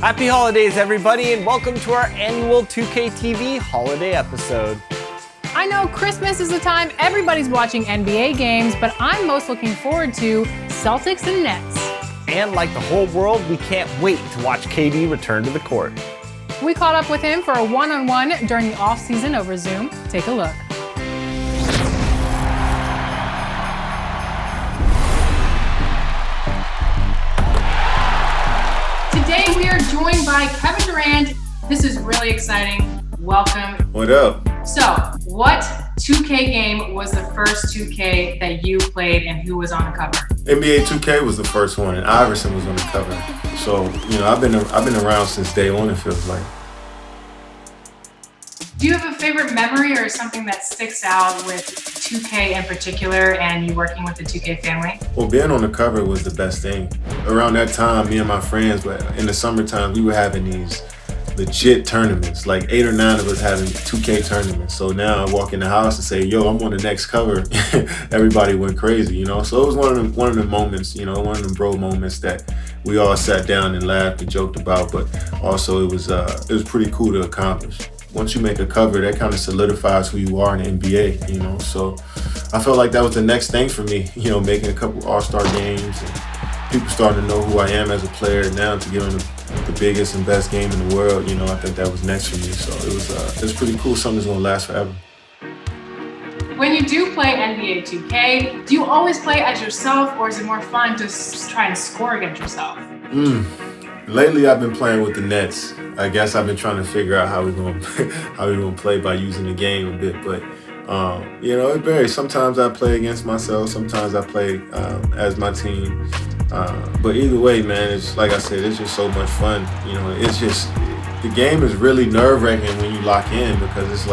Happy holidays, everybody, and welcome to our annual 2K TV holiday episode. I know Christmas is the time everybody's watching NBA games, but I'm most looking forward to Celtics and Nets. And like the whole world, we can't wait to watch KD return to the court. We caught up with him for a one-on-one during the off-season over Zoom. Take a look. Today we are joined by Kevin Durant. This is really exciting. Welcome. What up? So, what 2K game was the first 2K that you played and who was on the cover? NBA 2K was the first one, and Iverson was on the cover. So, I've been around since day one, it feels like. Do you have a favorite memory or something that sticks out with 2K in particular and you working with the 2K family? Well, being on the cover was the best thing. Around that time, me and my friends, in the summertime, we were having these legit tournaments, like 8 or 9 of us having 2K tournaments. So now I walk in the house and say, yo, I'm on the next cover. Everybody went crazy, So it was one of the moments, one of them bro moments that we all sat down and laughed and joked about, but also it was pretty cool to accomplish. Once you make a cover, that kind of solidifies who you are in the NBA, So I felt like that was the next thing for me, making a couple All-Star games and people starting to know who I am as a player. Now to get on the biggest and best game in the world, I think that was next for me. So it was pretty cool, something that's gonna last forever. When you do play NBA 2K, do you always play as yourself or is it more fun to try and score against yourself? Lately I've been playing with the Nets. I guess I've been trying to figure out how we're gonna play by using the game a bit, but it varies. Sometimes I play against myself, sometimes I play as my team. But either way, man, it's like I said, it's just so much fun. It's just the game is really nerve-wracking when you lock in because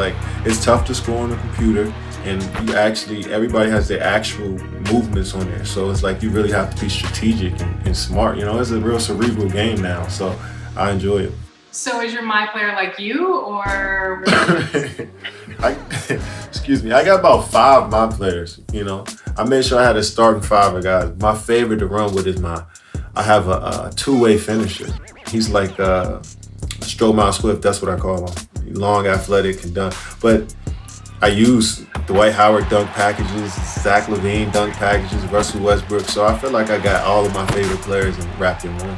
it's tough to score on the computer, and everybody has their actual movements on there. So it's like you really have to be strategic and smart. It's a real cerebral game now, so I enjoy it. So is your My Player like you, or? Excuse me. I got about 5 My Players. I made sure I had a starting 5 of guys. My favorite to run with is I have a two-way finisher. He's like Stromile Swift. That's what I call him. Long, athletic, and dunk. But I use Dwight Howard dunk packages, Zach LaVine dunk packages, Russell Westbrook. So I feel like I got all of my favorite players wrapped in one.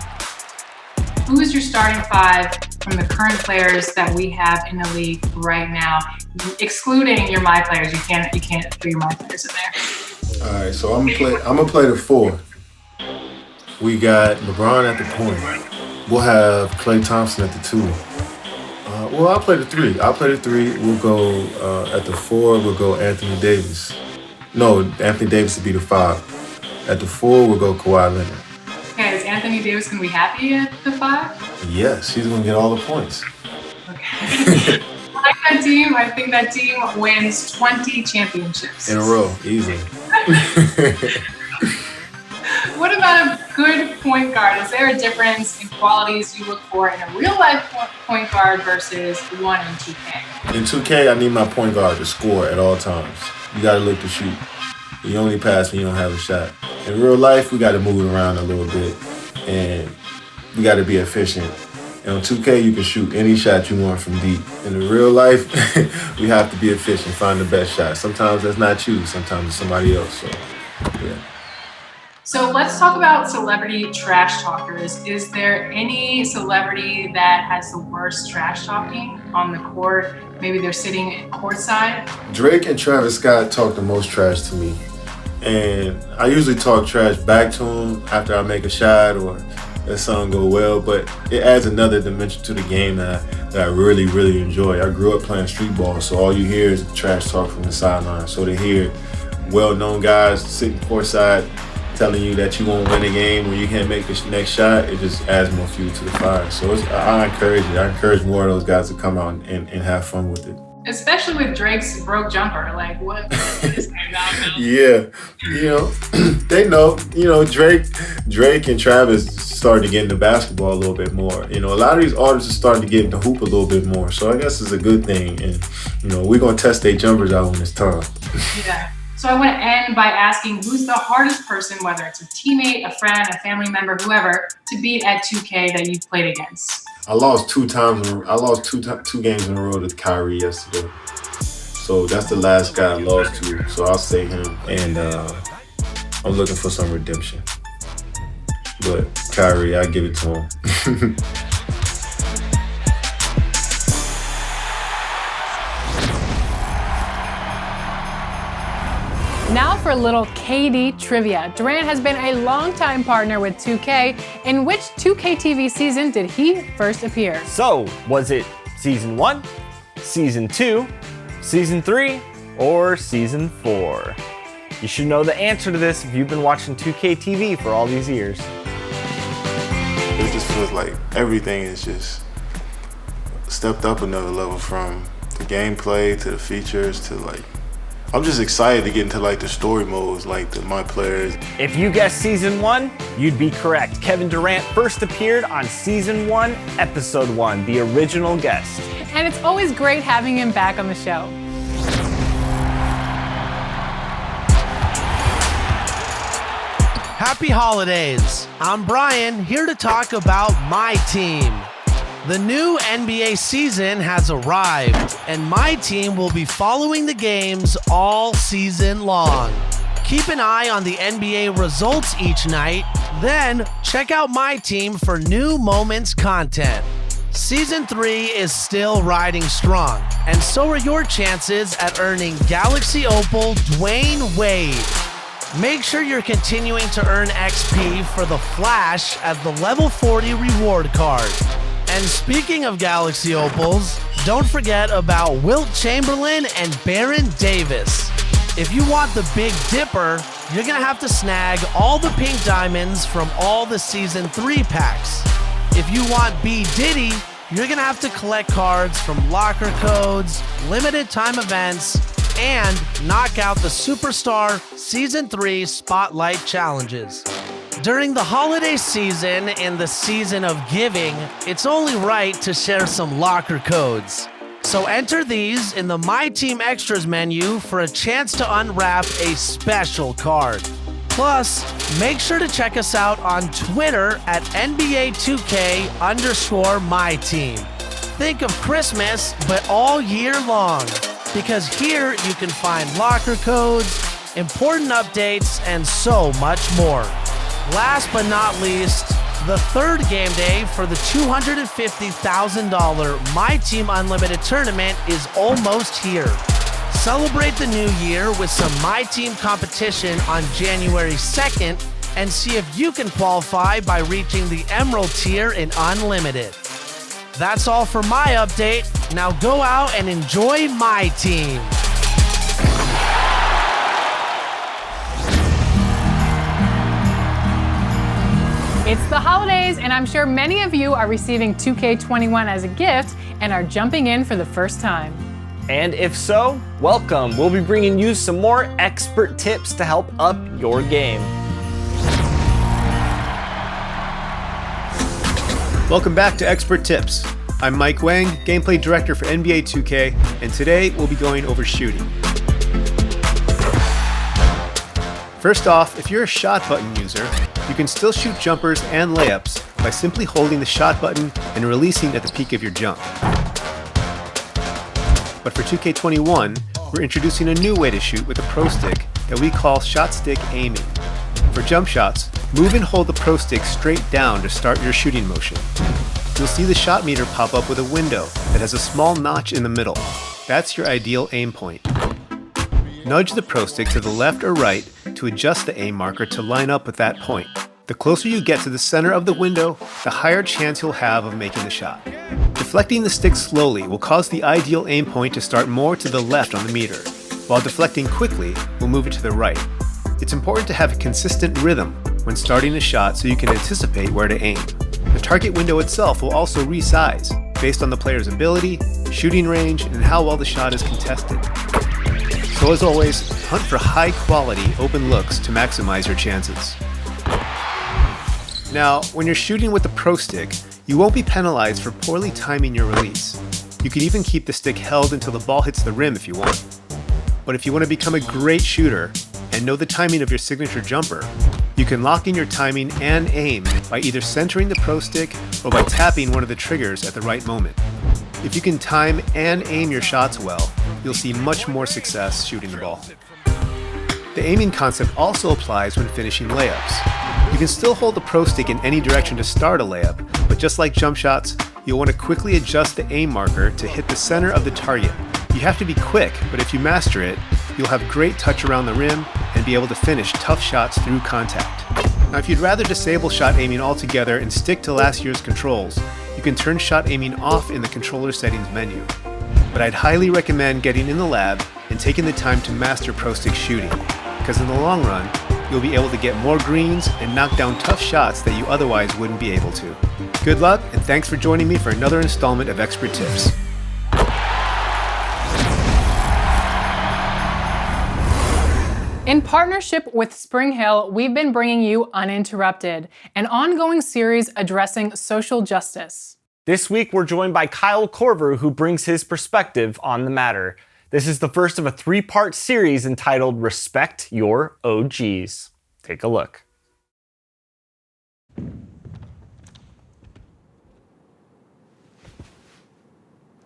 Who is your starting 5 from the current players that we have in the league right now, excluding your My Players? You can't put your My Players in there. All right, so I'm gonna play the 4. We got LeBron at the point. We'll have Klay Thompson at the 2. I'll play the 3. We'll go at the 4. We'll go Anthony Davis. No, Anthony Davis would be the 5. At the 4, we'll go Kawhi Leonard. Okay, is Anthony Davis going to be happy at the 5? Yes, he's going to get all the points. Okay. I like that team. I think that team wins 20 championships. In a row, easily. What about a good point guard? Is there a difference in qualities you look for in a real-life point guard versus one in 2K? In 2K, I need my point guard to score at all times. You got to look to shoot. You only pass when you don't have a shot. In real life, we got to move it around a little bit, and we got to be efficient. And on 2K, you can shoot any shot you want from deep. In real life, we have to be efficient, find the best shot. Sometimes that's not you, sometimes it's somebody else. So, yeah. So let's talk about celebrity trash talkers. Is there any celebrity that has the worst trash talking on the court? Maybe they're sitting courtside? Drake and Travis Scott talk the most trash to me. And I usually talk trash back to them after I make a shot or that song go well, but it adds another dimension to the game that I really, really enjoy. I grew up playing street ball, so all you hear is trash talk from the sideline. So to hear well-known guys sitting courtside telling you that you won't win a game when you can't make the next shot, it just adds more fuel to the fire. So I encourage it. I encourage more of those guys to come out and have fun with it. Especially with Drake's broke jumper. Like, what is this guy about? Yeah, they know. Drake and Travis started to get into basketball a little bit more. A lot of these artists are starting to get into hoop a little bit more. So I guess it's a good thing. And, we're going to test their jumpers out when it's time. Yeah. So I want to end by asking, who's the hardest person, whether it's a teammate, a friend, a family member, whoever, to beat at 2K that you've played against? I lost two games in a row to Kyrie yesterday. So that's the last guy I lost to. So I'll say him. And I'm looking for some redemption. But Kyrie, I give it to him. Now for a little KD trivia. Durant has been a longtime partner with 2K. In which 2K TV season did he first appear? So, was it season 1, season 2, season 3, or season 4? You should know the answer to this if you've been watching 2K TV for all these years. It just feels like everything is just stepped up another level, from the gameplay to the features to like, I'm just excited to get into like the story modes, like my players. If you guessed season 1, you'd be correct. Kevin Durant first appeared on season 1, episode 1, the original guest. And it's always great having him back on the show. Happy holidays! I'm Brian, here to talk about my team. The new NBA season has arrived, and my team will be following the games all season long. Keep an eye on the NBA results each night, then check out my team for new moments content. Season 3 is still riding strong, and so are your chances at earning Galaxy Opal Dwayne Wade. Make sure you're continuing to earn XP for the Flash as the level 40 reward card. And speaking of Galaxy Opals, don't forget about Wilt Chamberlain and Baron Davis. If you want the Big Dipper, you're gonna have to snag all the pink diamonds from all the Season 3 packs. If you want B Diddy, you're gonna have to collect cards from locker codes, limited time events, and knock out the Superstar Season 3 Spotlight Challenges. During the holiday season and the season of giving, it's only right to share some locker codes. So enter these in the My Team Extras menu for a chance to unwrap a special card. Plus, make sure to check us out on Twitter at NBA2K_MyTeam. Think of Christmas, but all year long, because here you can find locker codes, important updates, and so much more. Last but not least, the third game day for the $250,000 My Team Unlimited tournament is almost here. Celebrate the new year with some My Team competition on January 2nd and see if you can qualify by reaching the Emerald tier in Unlimited. That's all for my update. Now go out and enjoy my team. It's the holidays, and I'm sure many of you are receiving 2K21 as a gift and are jumping in for the first time. And if so, welcome. We'll be bringing you some more expert tips to help up your game. Welcome back to Expert Tips. I'm Mike Wang, Gameplay Director for NBA 2K, and today we'll be going over shooting. First off, if you're a shot button user, you can still shoot jumpers and layups by simply holding the shot button and releasing at the peak of your jump. But for 2K21, we're introducing a new way to shoot with a pro stick that we call shot stick aiming. For jump shots, move and hold the pro stick straight down to start your shooting motion. You'll see the shot meter pop up with a window that has a small notch in the middle. That's your ideal aim point. Nudge the pro stick to the left or right to adjust the aim marker to line up with that point. The closer you get to the center of the window, the higher chance you'll have of making the shot. Deflecting the stick slowly will cause the ideal aim point to start more to the left on the meter, while deflecting quickly will move it to the right. It's important to have a consistent rhythm when starting a shot so you can anticipate where to aim. The target window itself will also resize based on the player's ability, shooting range, and how well the shot is contested. So as always, hunt for high quality open looks to maximize your chances. Now, when you're shooting with the pro stick, you won't be penalized for poorly timing your release. You can even keep the stick held until the ball hits the rim if you want. But if you want to become a great shooter and know the timing of your signature jumper, You can lock in your timing and aim by either centering the pro stick or by tapping one of the triggers at the right moment. If you can time and aim your shots well, you'll see much more success shooting the ball. The aiming concept also applies when finishing layups. You can still hold the pro stick in any direction to start a layup, but just like jump shots, you'll want to quickly adjust the aim marker to hit the center of the target. You have to be quick, but if you master it, you'll have great touch around the rim and be able to finish tough shots through contact. Now, if you'd rather disable shot aiming altogether and stick to last year's controls, you can turn shot aiming off in the controller settings menu. But I'd highly recommend getting in the lab and taking the time to master pro stick shooting, because in the long run, you'll be able to get more greens and knock down tough shots that you otherwise wouldn't be able to. Good luck, and thanks for joining me for another installment of Expert Tips. In partnership with Spring Hill, we've been bringing you Uninterrupted, an ongoing series addressing social justice. This week, we're joined by Korver, who brings his perspective on the matter. This is the first of a 3-part series entitled Respect Your OGs. Take a look.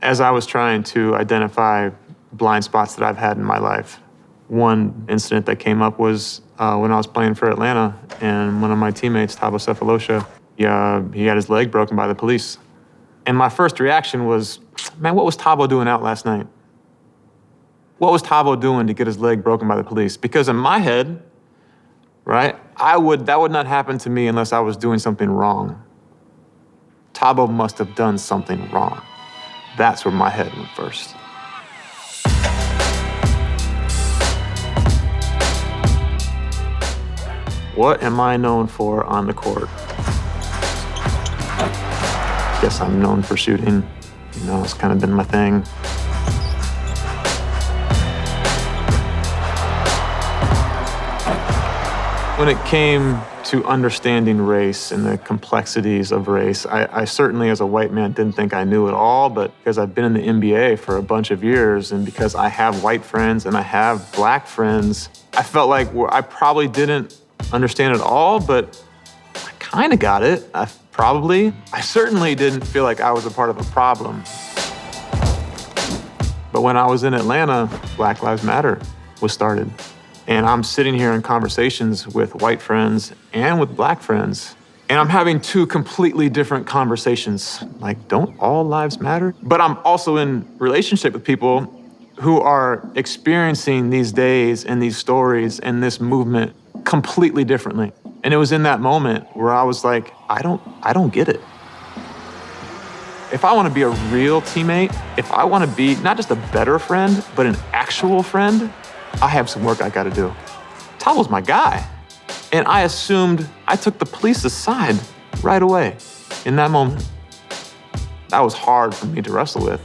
As I was trying to identify blind spots that I've had in my life, one incident that came up was when I was playing for Atlanta, and one of my teammates, Thabo Cephalosha, he had his leg broken by the police. And my first reaction was, man, what was Thabo doing out last night? What was Thabo doing to get his leg broken by the police? Because in my head, right, that would not happen to me unless I was doing something wrong. Thabo must have done something wrong. That's where my head went first. What am I known for on the court? Guess I'm known for shooting. You know, it's kind of been my thing. When it came to understanding race and the complexities of race, I certainly, as a white man, didn't think I knew it all, but because I've been in the NBA for a bunch of years and because I have white friends and I have black friends, I felt like I probably didn't understand it all, but I kind of got it. I certainly didn't feel like I was a part of a problem. But when I was in Atlanta, Black Lives Matter was started. And I'm sitting here in conversations with white friends and with black friends, and I'm having two completely different conversations. Like, don't all lives matter? But I'm also in relationship with people who are experiencing these days and these stories and this movement completely differently. And it was in that moment where I was like, I don't get it. If I want to be a real teammate, if I want to be not just a better friend, but an actual friend, I have some work I got to do. Tabo's my guy. And I took the police aside right away in that moment. That was hard for me to wrestle with.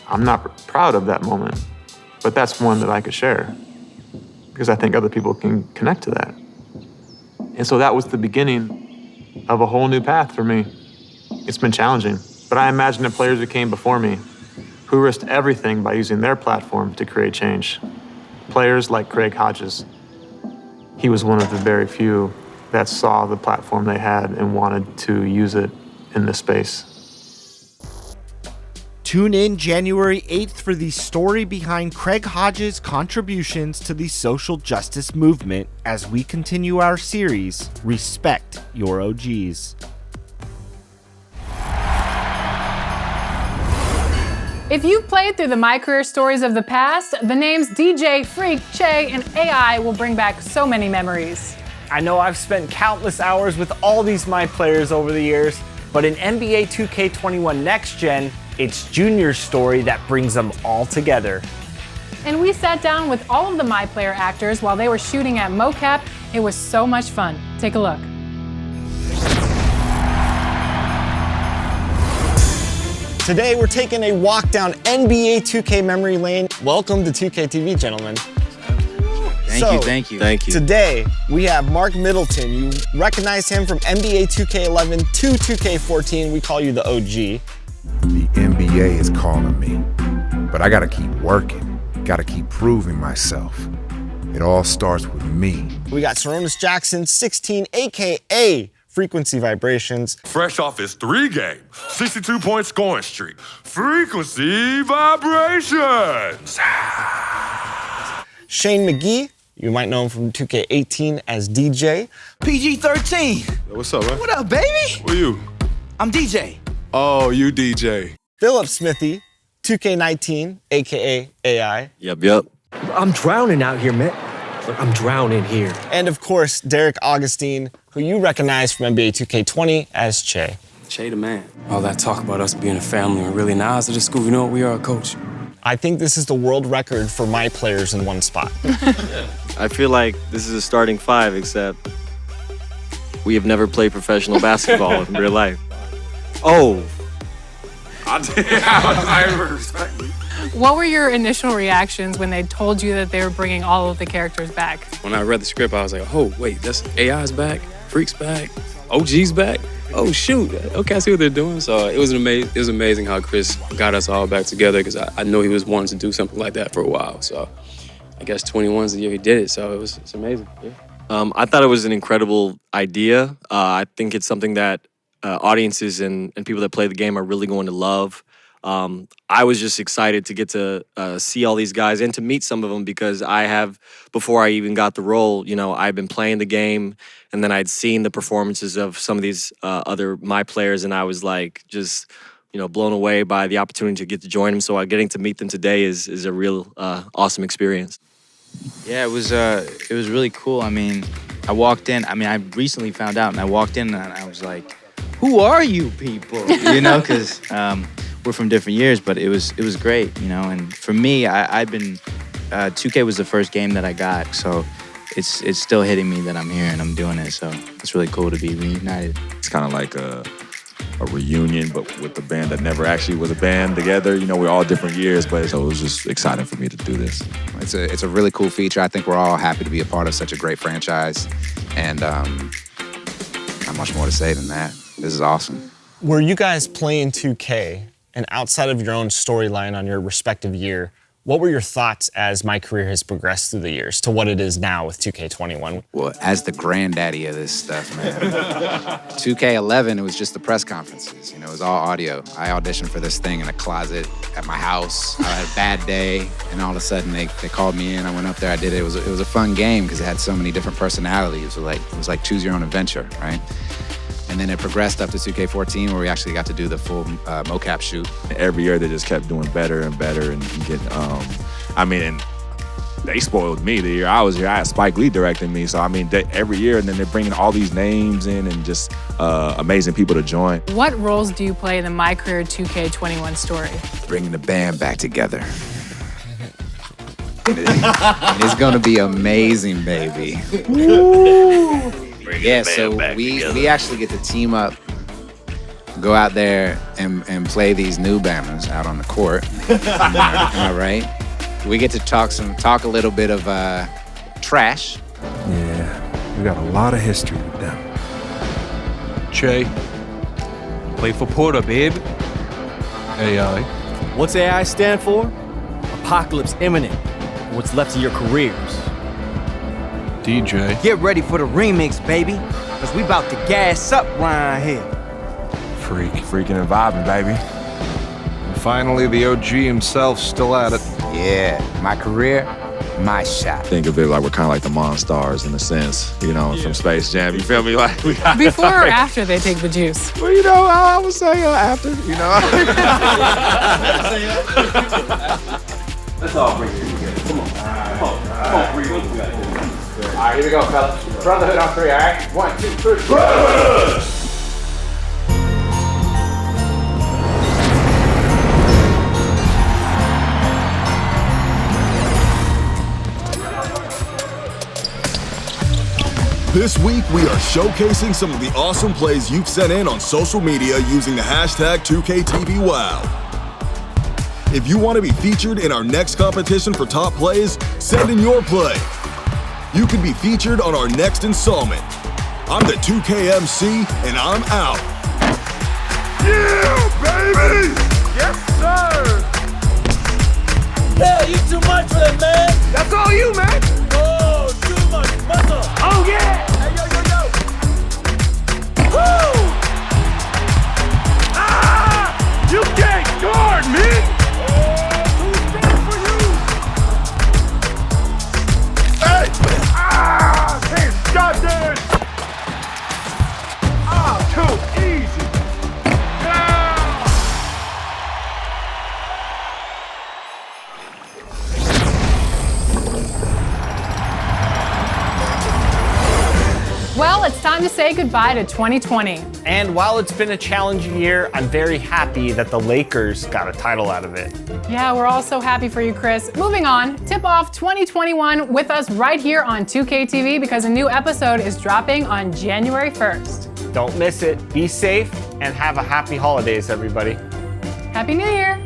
I'm not proud of that moment, but that's one that I could share because I think other people can connect to that. And so that was the beginning of a whole new path for me. It's been challenging, but I imagine the players who came before me who risked everything by using their platform to create change. Players like Craig Hodges. He was one of the very few that saw the platform they had and wanted to use it in this space. Tune in January 8th for the story behind Craig Hodges' contributions to the social justice movement as we continue our series, Respect Your OGs. If you've played through the MyCAREER stories of the past, the names DJ, Freak, Che, and AI will bring back so many memories. I know I've spent countless hours with all these My players over the years, but in NBA 2K21 Next Gen, it's Junior's story that brings them all together. And we sat down with all of the MyPlayer actors while they were shooting at mocap. It was so much fun. Take a look. Today, we're taking a walk down NBA 2K memory lane. Welcome to 2K TV, gentlemen. Thank you. Today, we have Mark Middleton. You recognize him from NBA 2K11 to 2K14. We call you the OG. The NBA is calling me, but I gotta keep working, gotta keep proving myself. It all starts with me. We got Saronis Jackson, 16, aka Frequency Vibrations. Fresh off his 3-game, 62-point scoring streak. Frequency Vibrations. Shane McGee, you might know him from 2K18 as DJ. PG-13. Yo, what's up, man? What up, baby? Who you? I'm DJ. Oh, you DJ. Philip Smithy, 2K19, aka AI. Yep. I'm drowning out here, man. I'm drowning here. And of course, Derek Augustine, who you recognize from NBA 2K20 as Che. Che the man. All that talk about us being a family and really now to the school, you know what we are, coach. I think this is the world record for my players in one spot. I feel like this is a starting 5, except we have never played professional basketball in real life. Oh. What were your initial reactions when they told you that they were bringing all of the characters back? When I read the script, I was like, oh, wait, that's AI's back, Freak's back, OG's back. Oh, shoot. Okay, I see what they're doing. So it was amazing how Chris got us all back together because I know he was wanting to do something like that for a while. So I guess 21's the year he did it. So it's amazing. Yeah. I thought it was an incredible idea. I think it's something that audiences and people that play the game are really going to love. I was just excited to get to see all these guys and to meet some of them because before I even got the role, I've been playing the game and then I'd seen the performances of some of these other my players and I was like just, blown away by the opportunity to get to join them. So getting to meet them today is a real awesome experience. Yeah, it was really cool. I mean, I walked in. I mean, I recently found out and I walked in and I was like, who are you people? Because we're from different years, but it was great, And for me, I've been 2K was the first game that I got, so it's still hitting me that I'm here and I'm doing it. So it's really cool to be reunited. It's kind of like a reunion, but with the band that never actually was a band together. We're all different years, but so it was just exciting for me to do this. It's a really cool feature. I think we're all happy to be a part of such a great franchise, and not much more to say than that. This is awesome. Were you guys playing 2K, and outside of your own storyline on your respective year, what were your thoughts as MyCAREER has progressed through the years to what it is now with 2K21? Well, as the granddaddy of this stuff, man. 2K11, it was just the press conferences. It was all audio. I auditioned for this thing in a closet at my house. I had a bad day, and all of a sudden they called me in. I went up there, I did it. It was a fun game because it had so many different personalities. It was like choose your own adventure, right? And then it progressed up to 2K14 where we actually got to do the full mocap shoot. Every year they just kept doing better and better and getting, and they spoiled me the year I was here. I had Spike Lee directing me. So, every year, and then they're bringing all these names in and just amazing people to join. What roles do you play in the MyCAREER 2K21 story? Bringing the band back together. It's gonna be amazing, baby. Yeah, so we actually get to team up, go out there and play these new bammers out on the court. Am I right? We get to talk a little bit of trash. Yeah, we got a lot of history with them. Che, play for Porter, babe. AI. What's AI stand for? Apocalypse imminent. What's left of your careers. DJ. Get ready for the remix, baby, because we about to gas up around here. Freaking and vibing, baby. And finally, the OG himself still at it. Yeah, MyCAREER, my shot. Think of it like we're kind of like the Monstars in a sense, from Space Jam. You feel me? Like we got before or after they take the juice? Well, I would say after, Let's all bring it together. Come on. Come on, breathe. What we got to do? All right, here we go, fellas. Brotherhood on 3, all right? 1, 2, 3. Brotherhood! This week, we are showcasing some of the awesome plays you've sent in on social media using the hashtag 2KTVWow. If you want to be featured in our next competition for top plays, send in your play. You can be featured on our next installment. I'm the 2K MC, and I'm out. Yeah, baby! Yes, sir! Hell, you too much for that, man! That's all you, man! Oh. to say goodbye to 2020. And while it's been a challenging year, I'm very happy that the Lakers got a title out of it. Yeah, we're all so happy for you, Chris. Moving on, tip off 2021 with us right here on 2K TV because a new episode is dropping on January 1st. Don't miss it. Be safe and have a happy holidays, everybody. Happy New Year!